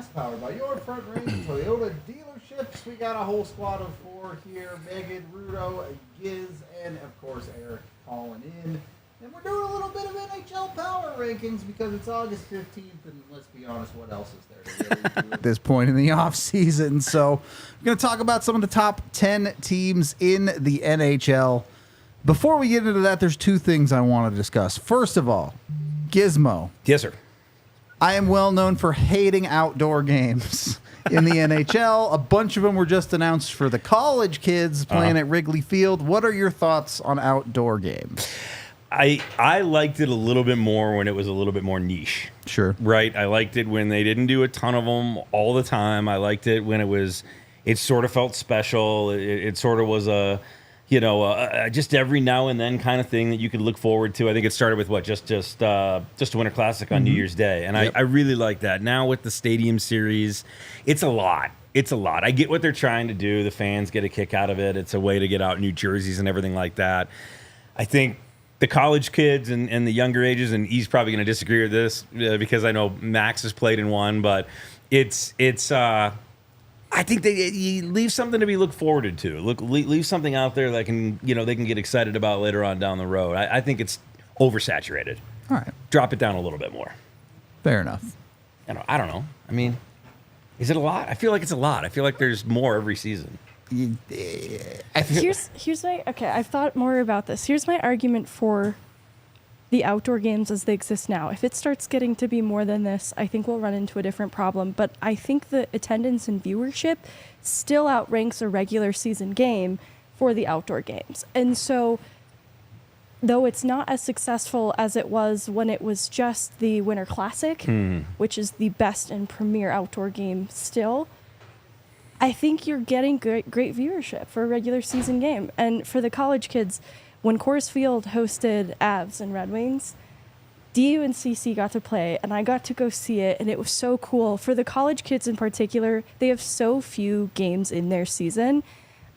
Podcast, powered by your Front Range Toyota dealerships. We got a whole squad of 4 here. Megan, Rudo, Giz, and of course Eric calling in. And we're doing a little bit of NHL power rankings because it's August 15th, and let's be honest, what else is there to really do at this point in the offseason? So we're going to talk about some of the top 10 teams in the NHL. Before we get into that, there's 2 things I want to discuss. First of all, Gizmo. Yes, sir. I am well known for hating outdoor games in the NHL. A bunch of them were just announced for the college kids playing at Wrigley Field. What are your thoughts on outdoor games? I liked it a little bit more when it was a little bit more niche. Sure. Right? I liked it when they didn't do a ton of them all the time. I liked it when it sort of felt special. It sort of was just every now and then kind of thing that you could look forward to. I think it started with just a Winter Classic on New Year's Day. And I really like that. Now with the Stadium Series, it's a lot. It's a lot. I get what they're trying to do. The fans get a kick out of it. It's a way to get out new jerseys and everything like that. I think the college kids and the younger ages, and he's probably going to disagree with this because I know Max has played in one, but it's I think you leave something to be looked forward to. Leave something out there that can they can get excited about later on down the road. I think it's oversaturated. All right, drop it down a little bit more. Fair enough. I don't know. I mean, is it a lot? I feel like it's a lot. I feel like there's more every season. Here's my I've thought more about this. Here's my argument for the outdoor games as they exist now. If it starts getting to be more than this, I think we'll run into a different problem. But I think the attendance and viewership still outranks a regular season game for the outdoor games. And so, though it's not as successful as it was when it was just the Winter Classic, which is the best and premier outdoor game still, I think you're getting great viewership for a regular season game. And for the college kids, when Coors Field hosted Avs and Red Wings, DU and CC got to play, and I got to go see it, and it was so cool. For the college kids in particular, they have so few games in their season.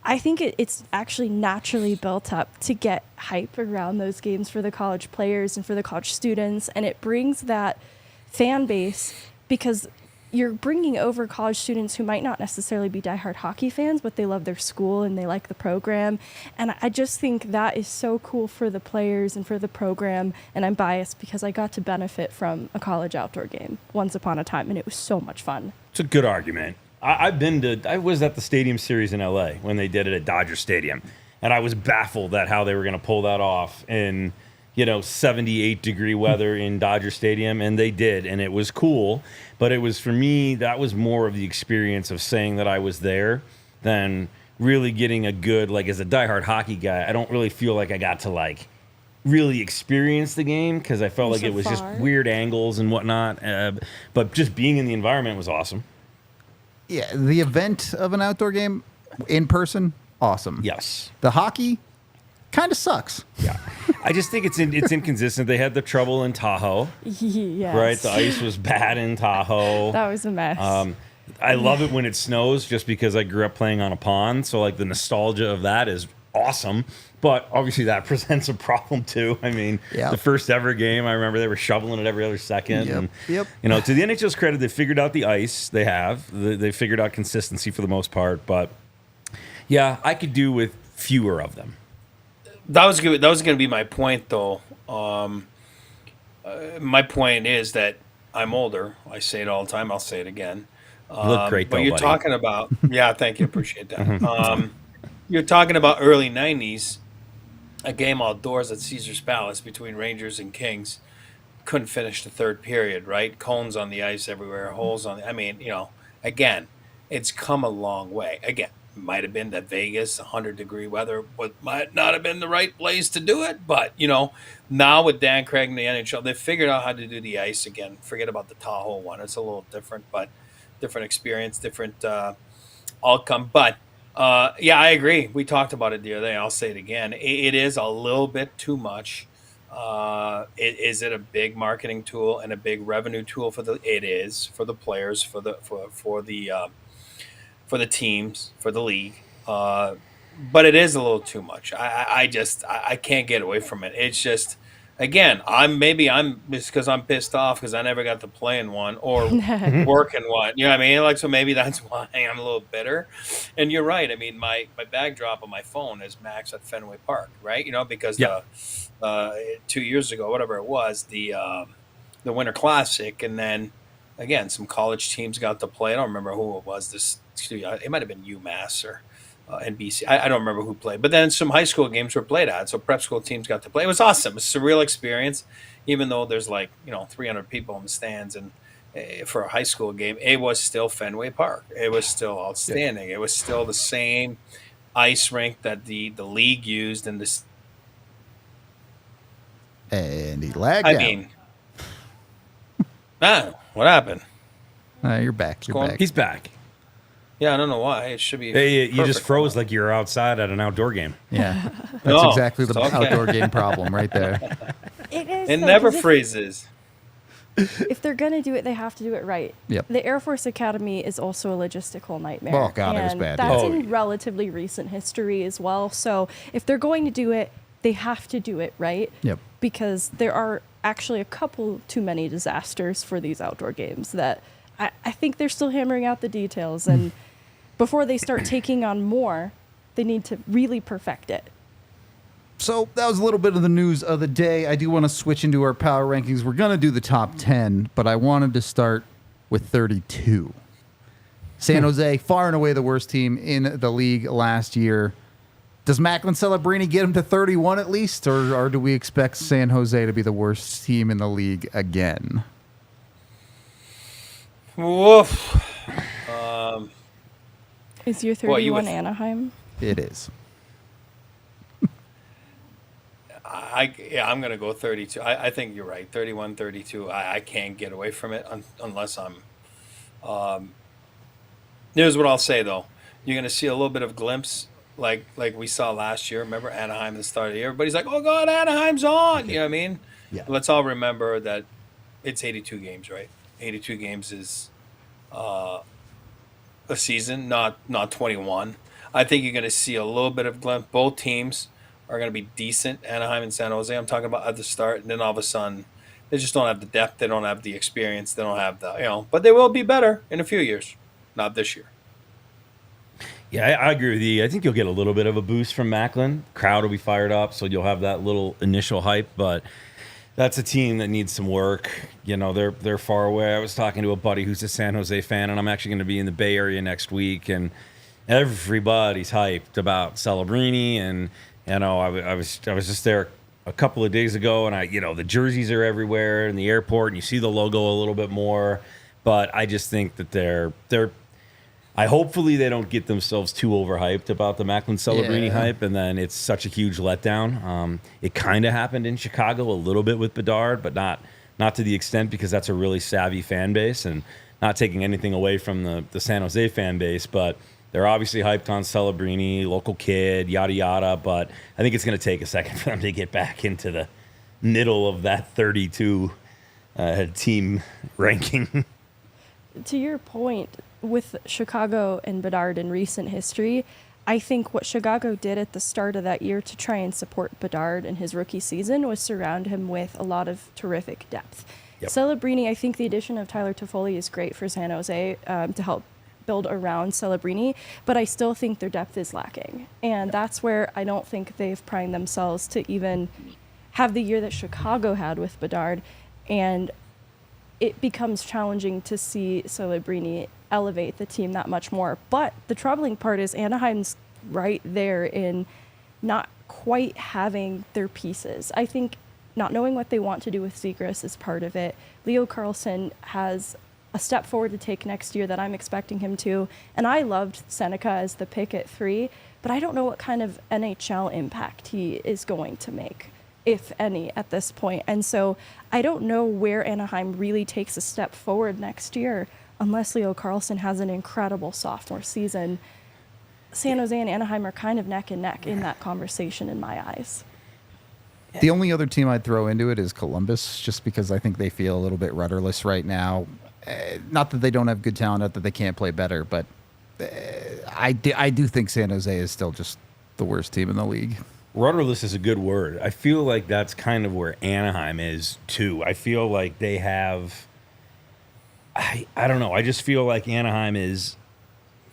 I think it's actually naturally built up to get hype around those games for the college players and for the college students, and it brings that fan base because you're bringing over college students who might not necessarily be diehard hockey fans, but they love their school and they like the program. And I just think that is so cool for the players and for the program. And I'm biased because I got to benefit from a college outdoor game once upon a time, and it was so much fun. It's a good argument. I was at the Stadium Series in LA when they did it at Dodger Stadium, and I was baffled at how they were going to pull that off in 78-degree weather in Dodger Stadium, and they did, and it was cool. But it was, for me, that was more of the experience of saying that I was there than really getting a good, as a diehard hockey guy, I don't really feel like I got to, really experience the game because I felt like it was just weird angles and whatnot. But just being in the environment was awesome. Yeah, the event of an outdoor game in person, awesome. Yes. The hockey kind of sucks. Yeah. I just think it's inconsistent. They had the trouble in Tahoe. Yes. Right? The ice was bad in Tahoe. That was a mess. I love it when it snows just because I grew up playing on a pond. So, the nostalgia of that is awesome. But obviously that presents a problem too. I mean, the first ever game, I remember they were shoveling it every other second. And, to the NHL's credit, they figured out the ice. They have. They figured out consistency for the most part. But, yeah, I could do with fewer of them. That was going to be my point, though. My point is that I'm older. I say it all the time. I'll say it again. You look great, but though, you're buddy. talking about, yeah, thank you, appreciate that. You're talking about early '90s, a game outdoors at Caesar's Palace between Rangers and Kings. Couldn't finish the third period, right? Cones on the ice everywhere, holes on the. Again, it's come a long way. Again. Might have been that Vegas 100-degree weather might not have been the right place to do it, but now with Dan Craig and the NHL, they figured out how to do the ice again. Forget about the Tahoe one; it's a little different, but different experience, different outcome. But yeah, I agree. We talked about it the other day. I'll say it again. It is a little bit too much. Is it a big marketing tool and a big revenue tool for the? It is for the players, for the teams, for the league, but it is a little too much. I can't get away from it. It's just again, I'm just because I'm pissed off because I never got to play in one or work in one. You know what I mean? Like, so maybe that's why I'm a little bitter. And you're right. I mean, my backdrop on my phone is Max at Fenway Park, right? You know, because 2 years ago, whatever it was, the Winter Classic, and then again, some college teams got to play. I don't remember who it was. It might have been UMass or NBC. I don't remember who played, but then some high school games were played at. So prep school teams got to play. It was awesome. It was a surreal experience, even though there's 300 people in the stands, and for a high school game, it was still Fenway Park. It was still outstanding. It was still the same ice rink that the league used in this. And he lagged I out. mean, what happened? You're back. He's back. Yeah, I don't know why. It should be. Hey, you just perfect. froze like you were outside at an outdoor game. Yeah, that's No, exactly the it's okay. outdoor game problem right there. It is. It though, never 'cause freezes. if they're gonna do it, they have to do it right. Yep. The Air Force Academy is also a logistical nightmare. Oh, God, it was and bad, That's yeah. in relatively recent history as well. So if they're going to do it, they have to do it right. Yep. Because there are actually a couple too many disasters for these outdoor games that I think they're still hammering out the details, and before they start taking on more, they need to really perfect it. So that was a little bit of the news of the day. I do want to switch into our power rankings. We're going to do the top 10, but I wanted to start with 32. San Jose, far and away the worst team in the league last year. Does Macklin Celebrini get him to 31 at least, or do we expect San Jose to be the worst team in the league again? Woof. Is your Well, you 31 would- Anaheim? It is. I'm going to go 32. I think you're right. 31, 32. I can't get away from it unless I'm. Here's what I'll say, though. You're going to see a little bit of glimpse like we saw last year. Remember Anaheim at the start of the year? Everybody's like, oh, God, Anaheim's on. You know what I mean? Yeah. Let's all remember that it's 82 games, right? 82 games is a season, not 21. I think you're going to see a little bit of glimpse. Both teams are going to be decent, Anaheim and San Jose. I'm talking about at the start, and then all of a sudden, they just don't have the depth. They don't have the experience. They don't have but they will be better in a few years, not this year. Yeah, I agree with you. I think you'll get a little bit of a boost from Macklin. Crowd will be fired up, so you'll have that little initial hype, but that's a team that needs some work. You know, they're far away. I was talking to a buddy who's a San Jose fan, and I'm actually going to be in the Bay Area next week, and everybody's hyped about Celebrini, and I was just there a couple of days ago, and the jerseys are everywhere in the airport, and you see the logo a little bit more, but I just think that they're hopefully they don't get themselves too overhyped about the Macklin Celebrini hype, and then it's such a huge letdown. It kind of happened in Chicago a little bit with Bedard, but not to the extent, because that's a really savvy fan base, and not taking anything away from the San Jose fan base, but they're obviously hyped on Celebrini, local kid, yada, yada, but I think it's going to take a second for them to get back into the middle of that 32 team ranking. To your point, with Chicago and Bedard in recent history, I think what Chicago did at the start of that year to try and support Bedard in his rookie season was surround him with a lot of terrific depth. Yep. Celebrini, I think the addition of Tyler Toffoli is great for San Jose to help build around Celebrini, but I still think their depth is lacking. And that's where I don't think they've primed themselves to even have the year that Chicago had with Bedard. And it becomes challenging to see Celebrini elevate the team that much more. But the troubling part is Anaheim's right there in not quite having their pieces. I think not knowing what they want to do with Zegras is part of it. Leo Carlsson has a step forward to take next year that I'm expecting him to. And I loved Seneca as the pick at 3, but I don't know what kind of NHL impact he is going to make, if any, at this point. And so I don't know where Anaheim really takes a step forward next year unless Leo Carlsson has an incredible sophomore season. San Jose and Anaheim are kind of neck and neck in that conversation in my eyes. The only other team I'd throw into it is Columbus, just because I think they feel a little bit rudderless right now. Not that they don't have good talent, not that they can't play better, but I do think San Jose is still just the worst team in the league. rudderless is a good word. I feel like that's kind of where Anaheim is too. I feel like they have, I don't know. I just feel like Anaheim is,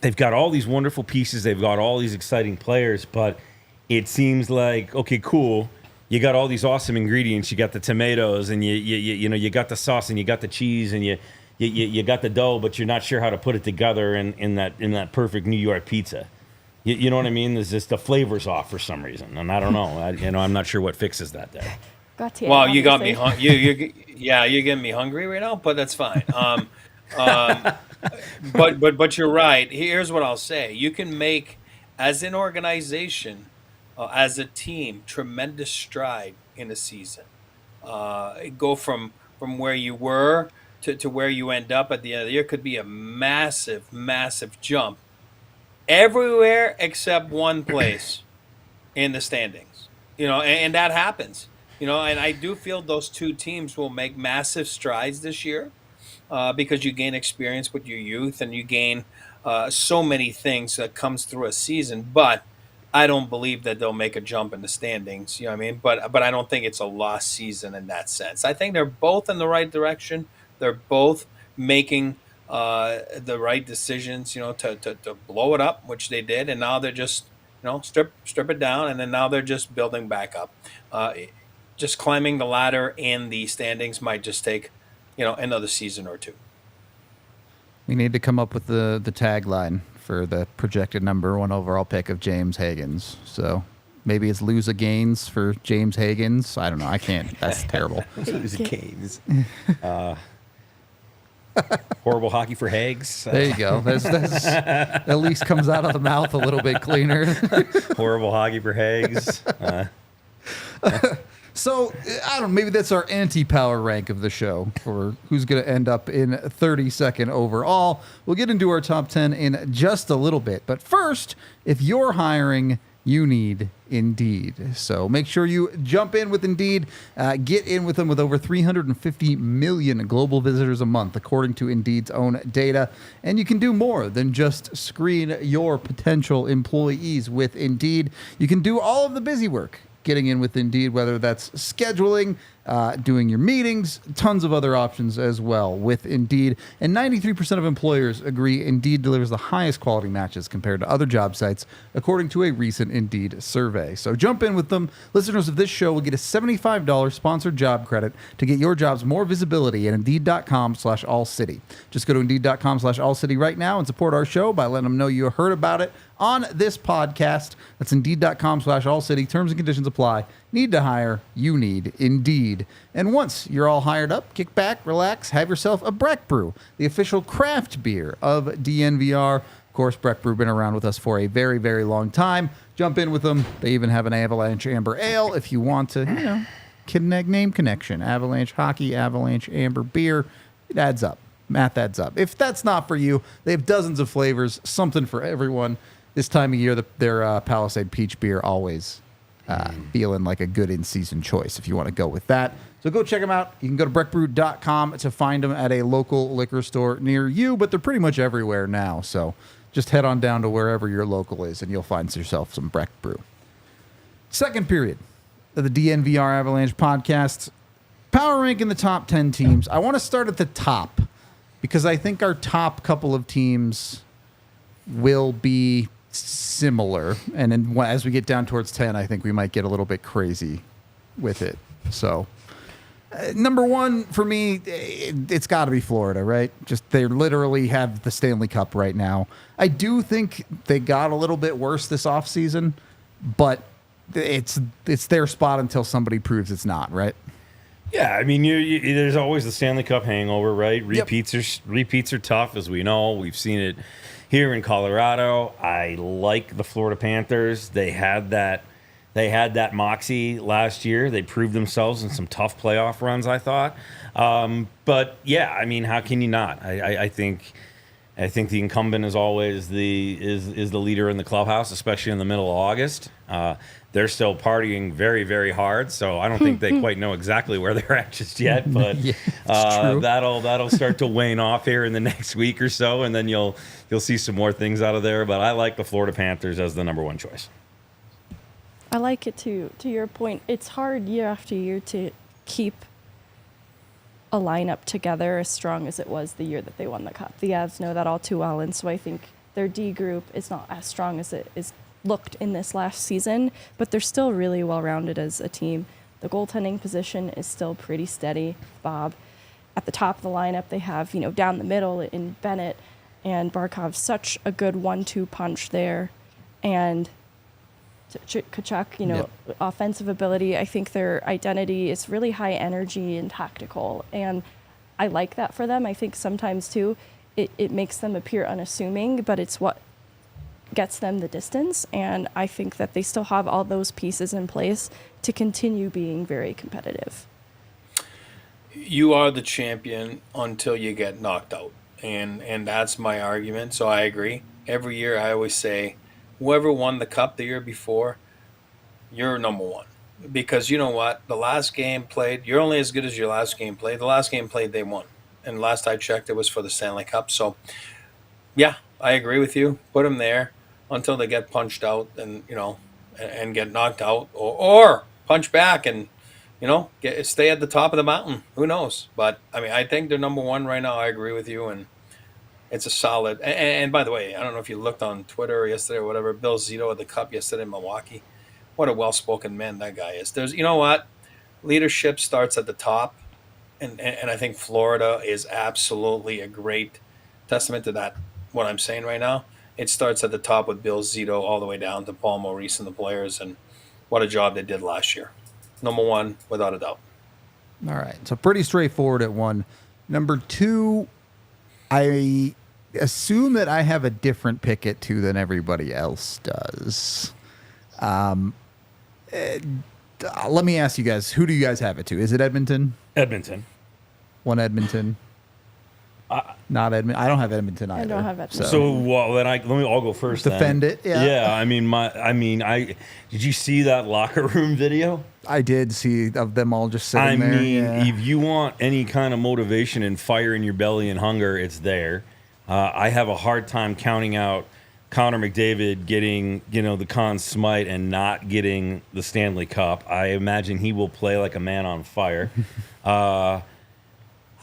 they've got all these wonderful pieces. They've got all these exciting players, but it seems like, okay, cool. You got all these awesome ingredients. You got the tomatoes, and you got the sauce, and you got the cheese, and you got the dough, but you're not sure how to put it together in that perfect New York pizza. You know what I mean? There's just the flavor's off for some reason, and I don't know. I'm not sure what fixes that there. Well, you got me. You're getting me hungry right now, but that's fine. But you're right. Here's what I'll say: you can make, as an organization, as a team, tremendous stride in a season. Go from where you were to where you end up at the end of the year could be a massive, massive jump everywhere except one place in the standings. And that happens. And I do feel those two teams will make massive strides this year because you gain experience with your youth and you gain so many things that comes through a season. But I don't believe that they'll make a jump in the standings. You know what I mean? But I don't think it's a lost season in that sense. I think they're both in the right direction. They're both making the right decisions, to blow it up, which they did, and now they're just, strip it down, and then now they're just building back up. Just climbing the ladder in the standings might just take, another season or two. We need to come up with the tagline for the projected number 1 overall pick of James Higgins. So maybe it's lose a gains for James Higgins. I don't know. I can't. That's terrible. Lose a gains. Horrible hockey for Hags. There you go. That's at least comes out of the mouth a little bit cleaner. Horrible hockey for Hags. So, I don't know, maybe that's our anti-power rank of the show for who's going to end up in 32nd overall. We'll get into our top 10 in just a little bit. But first, if you're hiring, you need Indeed. So make sure you jump in with Indeed. Get in with them with over 350 million global visitors a month, according to Indeed's own data. And you can do more than just screen your potential employees with Indeed. You can do all of the busy work getting in with Indeed, whether that's scheduling, doing your meetings, tons of other options as well with Indeed. And 93% of employers agree Indeed delivers the highest quality matches compared to other job sites, according to a recent Indeed survey. So jump in with them. Listeners of this show will get a $75 sponsored job credit to get your jobs more visibility at Indeed.com/AllCity. Just go to Indeed.com/AllCity right now and support our show by letting them know you heard about it on this podcast. That's Indeed.com/AllCity. Terms and conditions apply. Need to hire? You need Indeed. And once you're all hired up, kick back, relax, have yourself a Breck Brew, the official craft beer of DNVR. Of course, Breck Brew been around with us for a very, very long time. Jump in with them. They even have an Avalanche Amber Ale if you want to, name connection. Avalanche hockey, Avalanche Amber beer. It adds up. Math adds up. If that's not for you, they have dozens of flavors, something for everyone. This time of year, their Palisade Peach beer always feeling like a good in-season choice if you want to go with that. So go check them out. You can go to breckbrew.com to find them at a local liquor store near you, but they're pretty much everywhere now. So just head on down to wherever your local is, and you'll find yourself some Breck Brew. Second period of the DNVR Avalanche podcast. Power rank in the top 10 teams. I want to start at the top because I think our top couple of teams will be similar, and then as we get down towards 10, I think we might get a little bit crazy with it. So number one for me, it's got to be Florida, right? Just they literally have the Stanley Cup right now. I do think they got a little bit worse this offseason, but it's their spot until somebody proves it's not, right? Yeah, I mean, there's always the Stanley Cup hangover, right? Repeats are tough, as we know. We've seen it here in Colorado. I like the Florida Panthers. They had that moxie last year. They proved themselves in some tough playoff runs, I thought. But yeah, I mean, how can you not? I think the incumbent is always the leader in the clubhouse, especially in the middle of August. They're still partying very, very hard, so I don't think they quite know exactly where they're at just yet. But yeah, that'll start to wane off here in the next week or so, and then you'll see some more things out of there. But I like the Florida Panthers as the number one choice. I like it too. To your point, it's hard year after year to keep a lineup together as strong as it was the year that they won the cup. The Avs know that all too well, and so I think their D group is not as strong as it is looked in this last season, but they're still really well-rounded as a team. The goaltending position is still pretty steady. Bob, at the top of the lineup, they have, down the middle in Bennett and Barkov, such a good 1-2 punch there. And Kachuk, Yep. offensive ability. I think their identity is really high energy and tactical. And I like that for them. I think sometimes, too, it makes them appear unassuming, but it's what gets them the distance. And I think that they still have all those pieces in place to continue being very competitive. You are the champion until you get knocked out. And that's my argument. So I agree. Every year I always say, whoever won the cup the year before, you're number one. Because you know what? The last game played, you're only as good as your last game played. The last game played, they won. And last I checked, it was for the Stanley Cup. So, yeah, I agree with you. Put them there until they get punched out and, and get knocked out. Or punch back and, stay at the top of the mountain. Who knows? But, I think they're number one right now. I agree with you. And it's a solid. And by the way, I don't know if you looked on Twitter yesterday or whatever, Bill Zito at the Cup yesterday in Milwaukee. What a well-spoken man that guy is. You know what? Leadership starts at the top. And I think Florida is absolutely a great testament to that, what I'm saying right now. It starts at the top with Bill Zito all the way down to Paul Maurice and the players. And what a job they did last year. Number one, without a doubt. All right. So pretty straightforward at one. Number two, I assume that I have a different pick at two than everybody else does. Let me ask you guys, who do you guys have it to? Is it Edmonton? Edmonton. One Edmonton. Not Edmonton. I don't have Edmonton either. I don't have Edmonton. So then let me all go first. Defend then. it. Yeah. Yeah. Did you see that locker room video? I did see of them all just sitting there. If you want any kind of motivation and fire in your belly and hunger, it's there. I have a hard time counting out Connor McDavid getting, the Conn Smythe and not getting the Stanley Cup. I imagine he will play like a man on fire.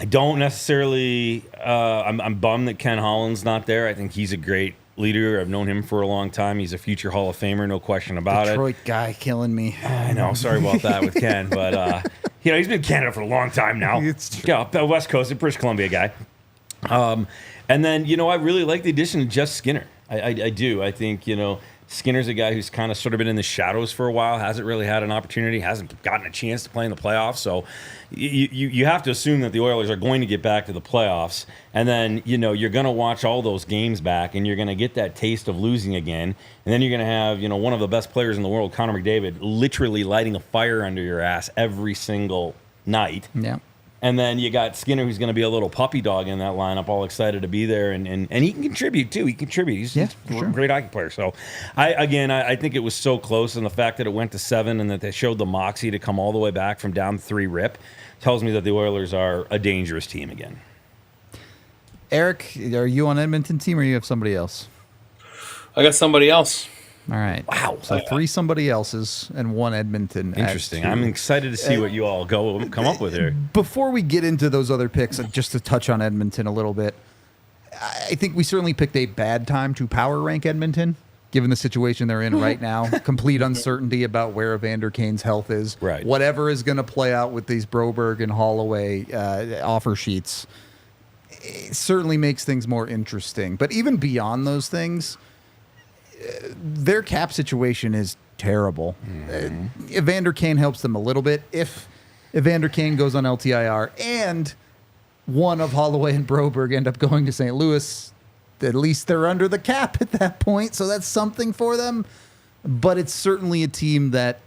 I don't necessarily. I'm bummed that Ken Holland's not there. I think he's a great leader. I've known him for a long time. He's a future Hall of Famer, no question about Detroit guy killing me. I know. Sorry about that with Ken, but he's been in Canada for a long time now. It's true. Yeah, West Coast, British Columbia guy. And then I really like the addition of Jeff Skinner. I do. I think Skinner's a guy who's kind of sort of been in the shadows for a while, hasn't really had an opportunity, hasn't gotten a chance to play in the playoffs. So you have to assume that the Oilers are going to get back to the playoffs. And then, you're going to watch all those games back and you're going to get that taste of losing again. And then you're going to have, one of the best players in the world, Connor McDavid, literally lighting a fire under your ass every single night. Yeah. And then you got Skinner, who's going to be a little puppy dog in that lineup, all excited to be there. And he can contribute, too. He's a great hockey player. So, I think it was so close. And the fact that it went to 7 and that they showed the moxie to come all the way back from down 3 rip tells me that the Oilers are a dangerous team again. Eric, are you on Edmonton team or you have somebody else? I got somebody else. All right. Wow. So 3 somebody else's and 1 Edmonton. Interesting. I'm excited to see what you all come up with here. Before we get into those other picks, just to touch on Edmonton a little bit, I think we certainly picked a bad time to power rank Edmonton, given the situation they're in right now. Complete uncertainty about where Evander Kane's health is. Right. Whatever is going to play out with these Broberg and Holloway offer sheets, it certainly makes things more interesting. But even beyond those things, their cap situation is terrible. Evander Kane helps them a little bit. If Evander Kane goes on LTIR and one of Holloway and Broberg end up going to St. Louis, at least they're under the cap at that point, so that's something for them. But it's certainly a team that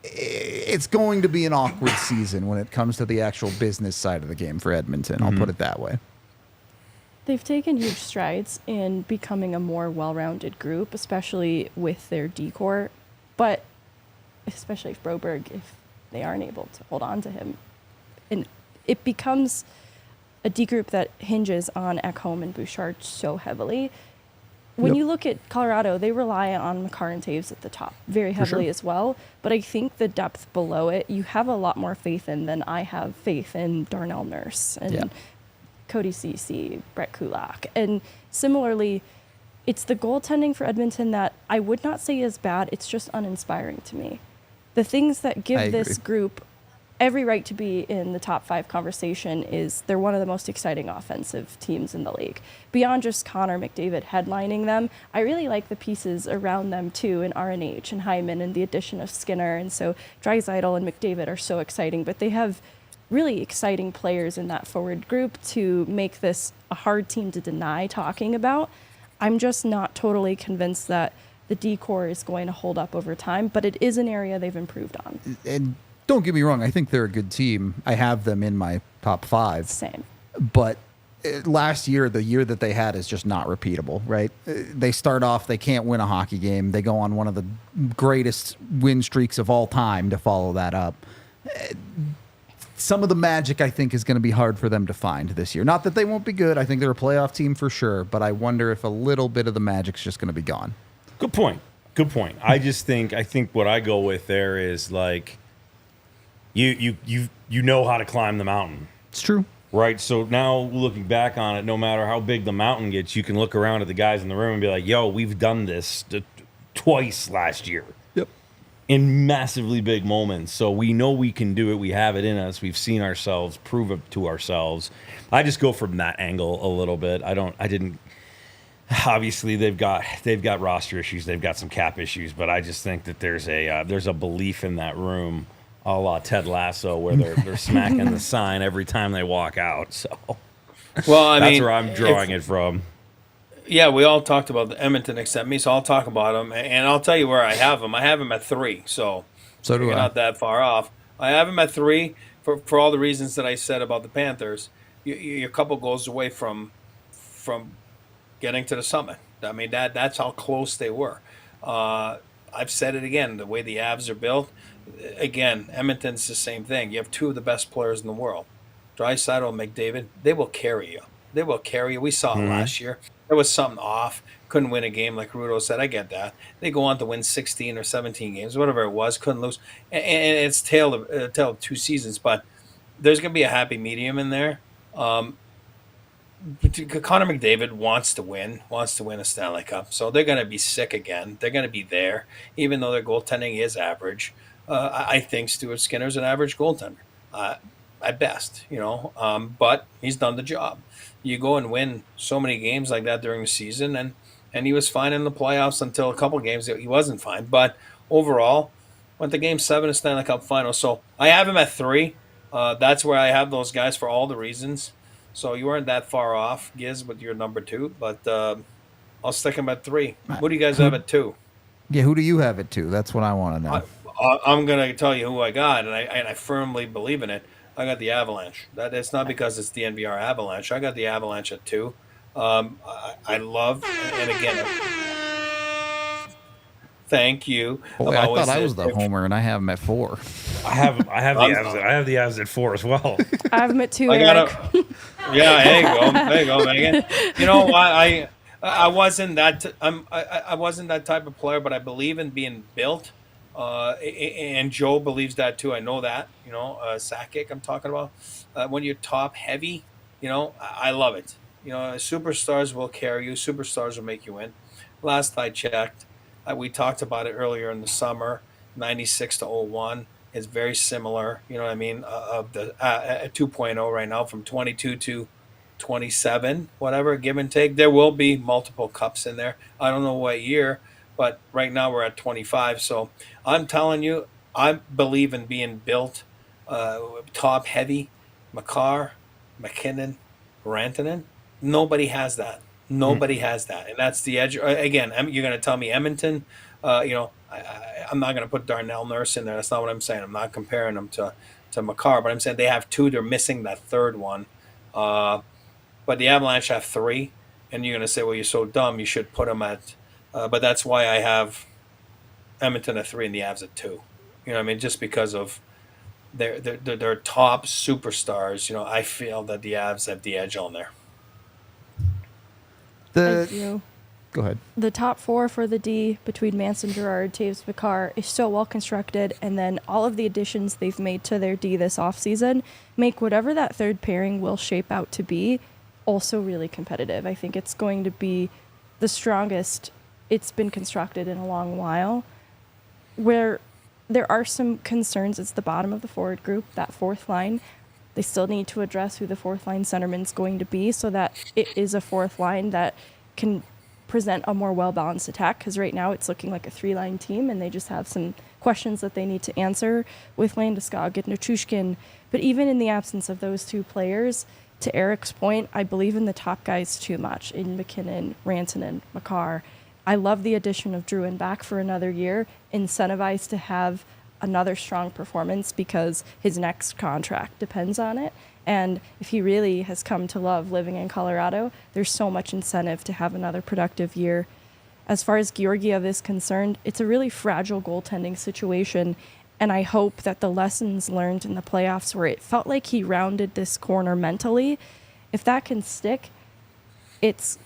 it's going to be an awkward season when it comes to the actual business side of the game for Edmonton. I'll put it that way. They've taken huge strides in becoming a more well-rounded group, especially with their D-core, but especially if Broberg, if they aren't able to hold on to him. And it becomes a D group that hinges on Ekholm and Bouchard so heavily. when Yep. you look at Colorado, they rely on Makar and Taves at the top very heavily sure. as well. But I think the depth below it, you have a lot more faith in than I have faith in Darnell Nurse and Yeah. Cody Ceci, Brett Kulak. And similarly, it's the goaltending for Edmonton that I would not say is bad. It's just uninspiring to me. The things that I give this agree. group every right to be in the top 5 conversation is they're one of the most exciting offensive teams in the league. Beyond just Connor McDavid headlining them, I really like the pieces around them too in RNH and Hyman and the addition of Skinner. And so Draisaitl and McDavid are so exciting, but they have really exciting players in that forward group to make this a hard team to deny talking about. I'm just not totally convinced that the D-core is going to hold up over time, but it is an area they've improved on. And don't get me wrong, I think they're a good team. I have them in my top 5. Same. But last year, the year that they had is just not repeatable, right? They start off, they can't win a hockey game. They go on one of the greatest win streaks of all time to follow that up. Some of the magic, I think, is going to be hard for them to find this year. Not that they won't be good. I think they're a playoff team for sure. But I wonder if a little bit of the magic's just going to be gone. Good point. Good point. I think what I go with there is like you know how to climb the mountain. It's true. Right. So now looking back on it, no matter how big the mountain gets, you can look around at the guys in the room and be like, yo, we've done this twice last year. Yep. In massively big moments. So we know we can do it. We have it in us. We've seen ourselves prove it to ourselves. I just go from that angle a little bit. Obviously they've got roster issues. They've got some cap issues, but I just think that there's a belief in that room, a la Ted Lasso, where they're smacking the sign every time they walk out. So, Well, that's where I'm drawing it from. Yeah, we all talked about the Edmonton except me, so I'll talk about them, and I'll tell you where I have them. I have them at 3, so So do you're I. not that far off. I have them at 3 for all the reasons that I said about the Panthers. You're a couple goals away from getting to the summit. I mean, that's how close they were. I've said it again, the way the Avs are built. Again, Edmonton's the same thing. You have 2 of the best players in the world. Draisaitl and McDavid, they will carry you. They will carry you. We saw it last year. There was something off. Couldn't win a game, like Rudo said. I get that. They go on to win 16 or 17 games, whatever it was. Couldn't lose. And it's tale of 2 seasons. But there's going to be a happy medium in there. Connor McDavid wants to win a Stanley Cup. So they're going to be sick again. They're going to be there, even though their goaltending is average. I think Stuart Skinner's an average goaltender, at best, but he's done the job. You go and win so many games like that during the season, and he was fine in the playoffs until a couple games he wasn't fine. But overall, went to Game 7 of Stanley Cup Final. So I have him at 3. That's where I have those guys for all the reasons. So you weren't that far off, Giz, with your number 2. But I'll stick him at 3. What do you guys have at 2? Yeah, who do you have it to? That's what I want to know. I'm going to tell you who I got, and I firmly believe in it. I got the Avalanche. It's not because it's the DNVR Avalanche. I got the Avalanche at 2. I love, and again, thank you. Boy, I thought I was the homer, and I have him at 4. I have the Avs at 4 as well. I have them at 2. I Eric. Yeah, there you go, Megan. You know what? I wasn't that. I wasn't that type of player, but I believe in being built. And Joe believes that too. I know that. Sakic I'm talking about. When you're top heavy, I love it. Superstars will carry you. Superstars will make you win. Last I checked, we talked about it earlier in the summer. 96 to 01 is very similar. You know what I mean? Of the 2.0 right now, from 22 to 27, whatever, give and take. There will be multiple cups in there. I don't know what year, but right now we're at 25. So I'm telling you, I believe in being built top heavy. Makar, McKinnon, Rantanen. Nobody has that. Nobody has that. And that's the edge. Again, you're going to tell me Edmonton, I'm not going to put Darnell Nurse in there. That's not what I'm saying. I'm not comparing them to Makar, but I'm saying they have 2. They're missing that third one. But the Avalanche have 3. And you're going to say, well, you're so dumb. You should put them at but that's why I have Edmonton at 3 and the Avs at 2. You know what I mean? Just because of their top superstars. I feel that the Avs have the edge on there. I do. Go ahead. The top four for the D between Manson, Girard, Taves, Makar is so well constructed, and then all of the additions they've made to their D this offseason make whatever that third pairing will shape out to be also really competitive. I think it's going to be the strongest it's been constructed in a long while. Where there are some concerns, it's the bottom of the forward group, that fourth line. They still need to address who the fourth line centerman's going to be so that it is a fourth line that can present a more well-balanced attack, because right now it's looking like a three-line team and they just have some questions that they need to answer with Landeskog and Nichushkin. But even in the absence of those two players, to Eric's point, I believe in the top guys too much, in McKinnon, Rantanen, Makar. I love the addition of Drouin back for another year, incentivized to have another strong performance because his next contract depends on it. And if he really has come to love living in Colorado, there's so much incentive to have another productive year. As far as Georgiev is concerned, it's a really fragile goaltending situation, and I hope that the lessons learned in the playoffs where it felt like he rounded this corner mentally, if that can stick, it's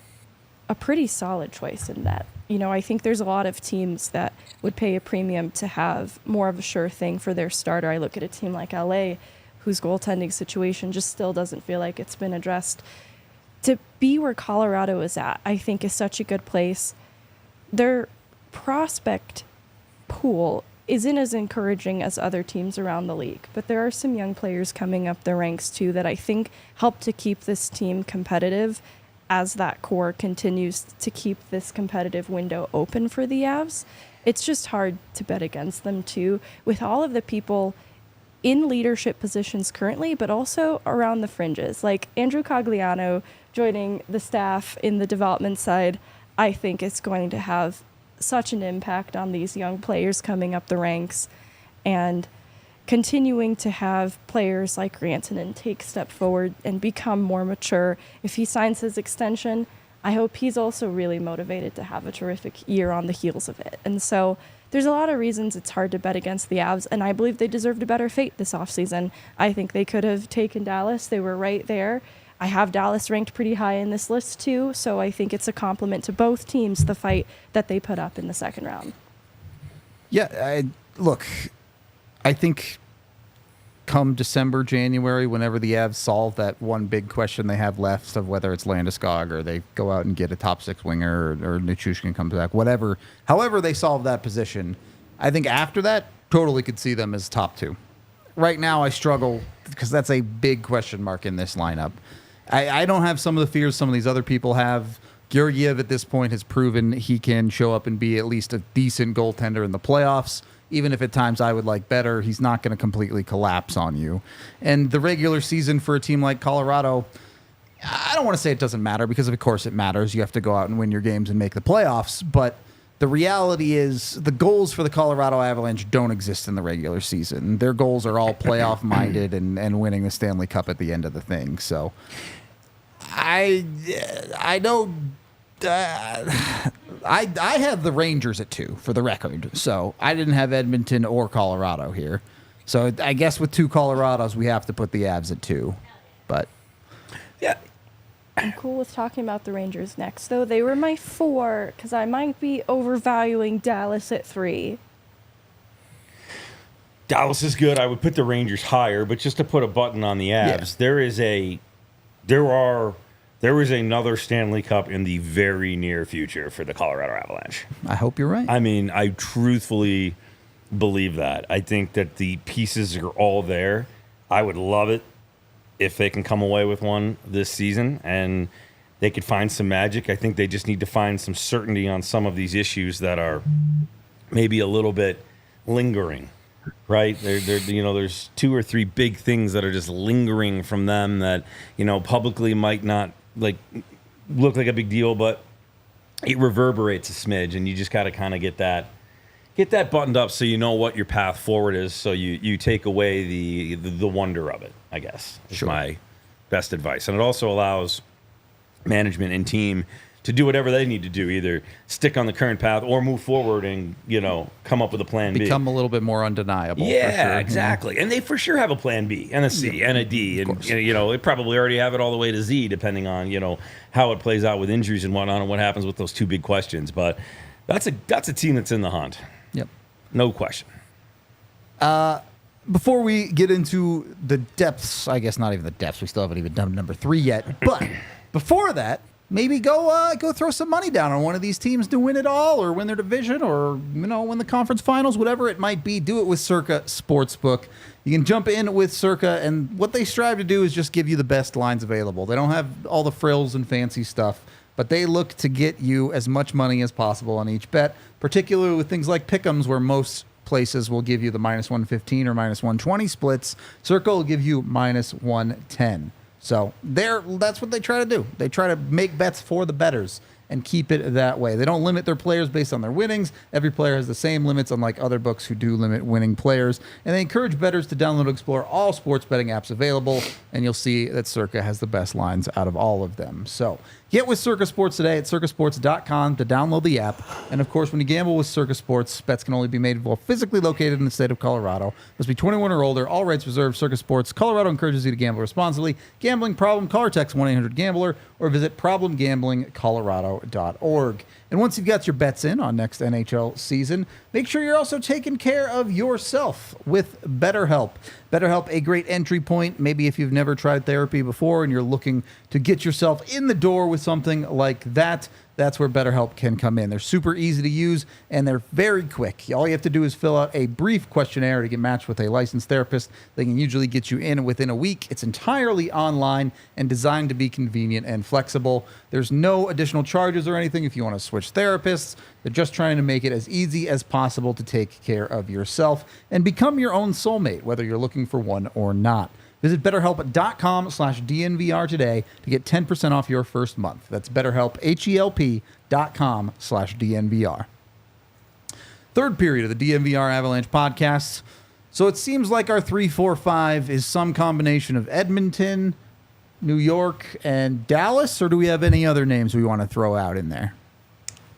a pretty solid choice in that. You know, I think there's a lot of teams that would pay a premium to have more of a sure thing for their starter. I look at a team like LA, whose goaltending situation just still doesn't feel like it's been addressed. To be where Colorado is at, I think is such a good place. Their prospect pool isn't as encouraging as other teams around the league, but there are some young players coming up the ranks too that I think help to keep this team competitive as that core continues to keep this competitive window open for the Avs. It's just hard to bet against them too, with all of the people in leadership positions currently, but also around the fringes. Like Andrew Cogliano joining the staff in the development side, I think it's going to have such an impact on these young players coming up the ranks, and continuing to have players like Rantanen take a step forward and become more mature. If he signs his extension, I hope he's also really motivated to have a terrific year on the heels of it. And so there's a lot of reasons it's hard to bet against the Avs, and I believe they deserved a better fate this offseason. I think they could have taken Dallas. They were right there. I have Dallas ranked pretty high in this list too, so I think it's a compliment to both teams, the fight that they put up in the second round. Yeah, look, I think come December, January, whenever the Avs solve that one big question they have left of whether it's Landeskog or they go out and get a top six winger or Nichushkin comes back, whatever, however they solve that position, I think after that, totally could see them as top two. Right now, I struggle because that's a big question mark in this lineup. I don't have some of the fears some of these other people have. Georgiev at this point has proven he can show up and be at least a decent goaltender in the playoffs. Even if at times I would like better, he's not going to completely collapse on you. And the regular season for a team like Colorado, I don't want to say it doesn't matter because, of course, it matters. You have to go out and win your games and make the playoffs. But the reality is the goals for the Colorado Avalanche don't exist in the regular season. Their goals are all playoff-minded and winning the Stanley Cup at the end of the thing. So I don't... I have the Rangers at 2 for the record, so I didn't have Edmonton or Colorado here. So I guess with 2 Colorados, we have to put the Avs at 2. But Yeah. I'm cool with talking about the Rangers next, though. They were my 4 because I might be overvaluing Dallas at 3. Dallas is good. I would put the Rangers higher, but just to put a button on the Avs, there is another Stanley Cup in the very near future for the Colorado Avalanche. I hope you're right. I mean, I truthfully believe that. I think that the pieces are all there. I would love it if they can come away with one this season and they could find some magic. I think they just need to find some certainty on some of these issues that are maybe a little bit lingering. Right, there's 2 or 3 big things that are just lingering from them that publicly might not look like a big deal, but it reverberates a smidge, and you just got to kind of get that buttoned up so you know what your path forward is. So you take away the wonder of it, I guess, is my best advice, and it also allows management and team to do whatever they need to do, either stick on the current path or move forward and, come up with a plan B. Become a little bit more undeniable. Yeah, for sure. exactly. And they for sure have a plan B and a C and a D. And, they probably already have it all the way to Z, depending on, how it plays out with injuries and whatnot and what happens with those two big questions. But that's a team that's in the hunt. Yep. No question. Before we get into the depths, I guess not even the depths. We still haven't even done number 3 yet. But before that, maybe go throw some money down on one of these teams to win it all, or win their division, or win the conference finals, whatever it might be. Do it with Circa Sportsbook. You can jump in with Circa, and what they strive to do is just give you the best lines available. They don't have all the frills and fancy stuff, but they look to get you as much money as possible on each bet, particularly with things like pick'ems, where most places will give you the -115 or -120 splits. Circa will give you -110. So that's what they try to do. They try to make bets for the bettors and keep it that way. They don't limit their players based on their winnings. Every player has the same limits, unlike other books who do limit winning players. And they encourage bettors to download and explore all sports betting apps available, and you'll see that Circa has the best lines out of all of them. So get with Circa Sports today at circasports.com to download the app. And of course, when you gamble with Circa Sports, bets can only be made while physically located in the state of Colorado. Must be 21 or older. All rights reserved. Circa Sports Colorado encourages you to gamble responsibly. Gambling problem? Call or text 1-800-GAMBLER or visit problemgamblingcolorado.org. And once you've got your bets in on next NHL season, make sure you're also taking care of yourself with BetterHelp. BetterHelp, a great entry point. Maybe if you've never tried therapy before and you're looking to get yourself in the door with something like that, that's where BetterHelp can come in. They're super easy to use, and they're very quick. All you have to do is fill out a brief questionnaire to get matched with a licensed therapist. They can usually get you in within a week. It's entirely online and designed to be convenient and flexible. There's no additional charges or anything if you want to switch therapists. They're just trying to make it as easy as possible to take care of yourself and become your own soulmate, whether you're looking for one or not. Visit BetterHelp.com/DNVR today to get 10% off your first month. That's BetterHelp, HELP.com/DNVR. Third period of the DNVR Avalanche Podcast. So it seems like our 3-4-5 is some combination of Edmonton, New York, and Dallas, or do we have any other names we want to throw out in there?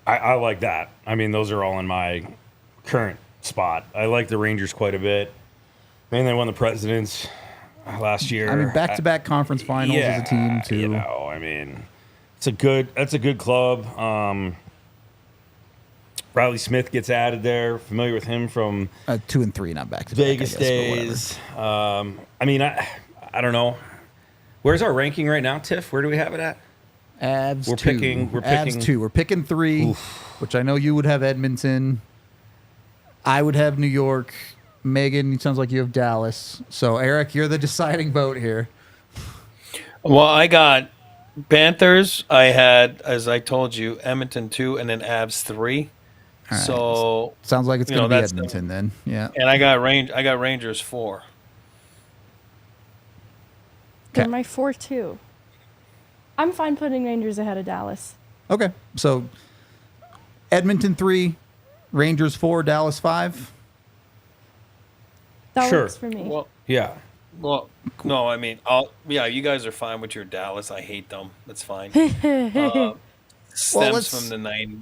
I like that. I mean, those are all in my current spot. I like the Rangers quite a bit. I mean, they won the Presidents last year. I mean, back-to-back conference finals as a team, too. I mean, that's a good club. Riley Smith gets added there. Familiar with him from 2 and 3, not back-to-back. Vegas days. I mean, I don't know. Where's our ranking right now, Tiff? Where do we have it at? Avs We're 2. picking Avs 2. We're picking 3, which I know you would have Edmonton. I would have New York. Megan, it sounds like you have Dallas. So, Eric, you're the deciding vote here. Well, I got Panthers. I had, as I told you, Edmonton 2 and then Avs 3. Right. So sounds like it's going to be that's Edmonton then. Yeah. And I got Rangers 4. They're my 4-2. I'm fine putting Rangers ahead of Dallas. Okay. So Edmonton 3, Rangers 4, Dallas 5. That Sure. works for me. Well, Yeah. no, I mean, you guys are fine with your Dallas. I hate them. That's fine. Stems from the 90s.